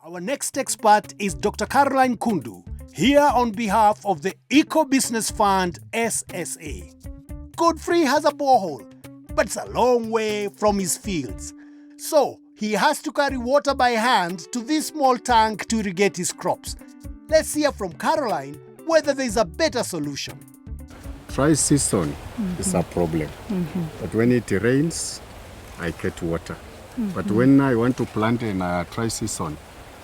Our next expert is Dr. Caroline Kundu, here on behalf of the Eco-Business Fund, SSA. Godfrey has a borehole, but it's a long way from his fields. So, he has to carry water by hand to this small tank to irrigate his crops. Let's hear from Caroline whether there is a better solution. Dry season is a problem, but when it rains, I get water. But when I want to plant in a dry season,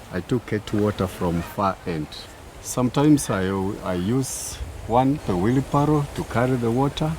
I do get water from far end. Sometimes I use the wheelbarrow to carry the water.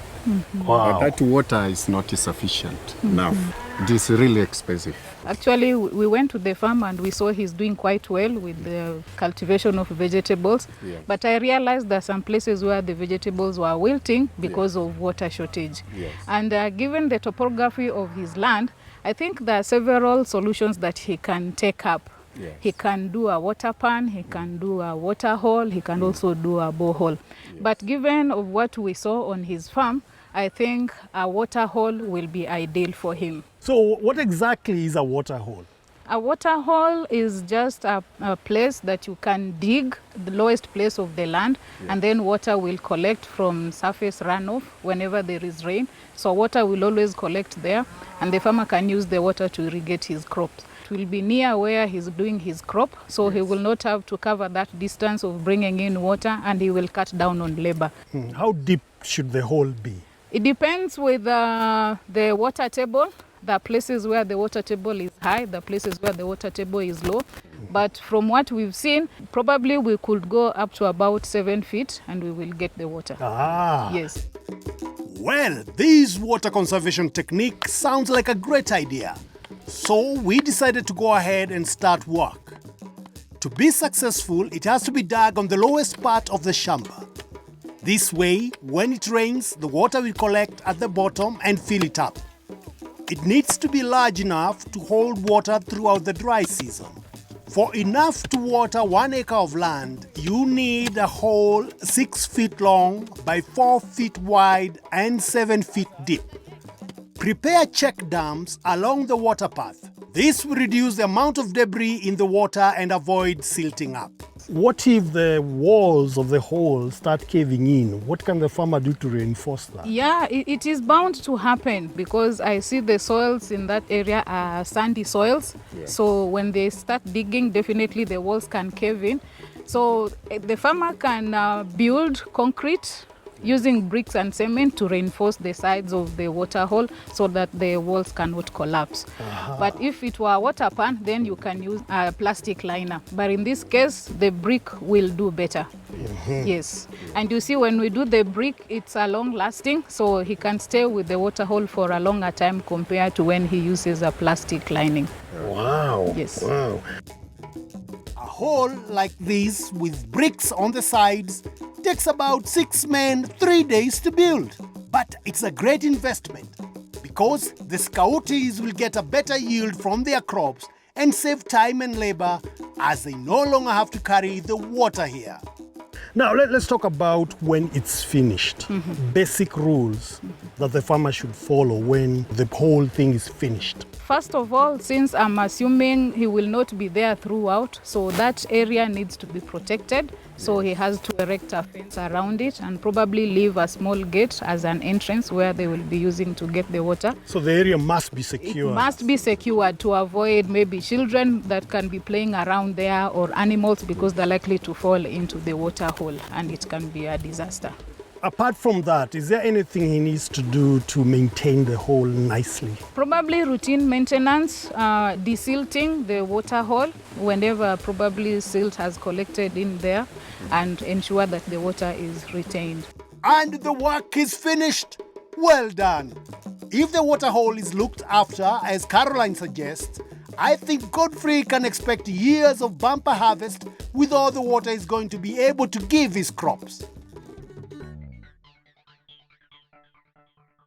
Wow. But that water is not sufficient enough. It is really expensive. Actually, we went to the farm and we saw he's doing quite well with the cultivation of vegetables. Yes. But I realized there are some places where the vegetables were wilting because of water shortage. Yes. And given the topography of his land, I think there are several solutions that he can take up. Yes. He can do a water pan, he can do a water hole, he can also do a borehole. Yes. But given of what we saw on his farm, I think a water hole will be ideal for him. So, what exactly is a water hole? A water hole is just a place that you can dig, the lowest place of the land, and then water will collect from surface runoff whenever there is rain. So water will always collect there, and the farmer can use the water to irrigate his crops. It will be near where he's doing his crop, so he will not have to cover that distance of bringing in water, and he will cut down on labor. How deep should the hole be? It depends with the water table. There are places where the water table is high, the places where the water table is low. But from what we've seen, probably we could go up to about 7 feet and we will get the water. Ah. Yes. Well, this water conservation technique sounds like a great idea. So we decided to go ahead and start work. To be successful, it has to be dug on the lowest part of the Shamba. This way, when it rains, the water will collect at the bottom and fill it up. It needs to be large enough to hold water throughout the dry season. For enough to water 1 acre of land, you need a hole 6 feet long by 4 feet wide and 7 feet deep. Prepare check dams along the water path. This will reduce the amount of debris in the water and avoid silting up. What if the walls of the hole start caving in? What can the farmer do to reinforce that? Yeah, it is bound to happen because I see the soils in that area are sandy soils. Yes. So when they start digging, definitely the walls can cave in. So the farmer can build concrete using bricks and cement to reinforce the sides of the water hole so that the walls cannot collapse. But if it were a water pan, then you can use a plastic liner. But in this case, the brick will do better. Yes. And you see, when we do the brick, it's a long lasting, so he can stay with the water hole for a longer time compared to when he uses a plastic lining. Wow. Yes. Wow. A hole like this with bricks on the sides takes about 6 men 3 days to build. But it's a great investment because the Scouties will get a better yield from their crops and save time and labor as they no longer have to carry the water here. Now let's talk about when it's finished. Basic rules that the farmer should follow when the whole thing is finished. First of all, since I'm assuming he will not be there throughout, so that area needs to be protected. So he has to erect a fence around it and probably leave a small gate as an entrance where they will be using to get the water. So the area must be secured. It must be secured to avoid maybe children that can be playing around there or animals because they're likely to fall into the water hole and it can be a disaster. Apart from that, is there anything he needs to do to maintain the hole nicely? Probably routine maintenance, desilting the water hole whenever probably silt has collected in there and ensure that the water is retained. And the work is finished. Well done. If the water hole is looked after, as Caroline suggests, I think Godfrey can expect years of bumper harvest with all the water he's going to be able to give his crops.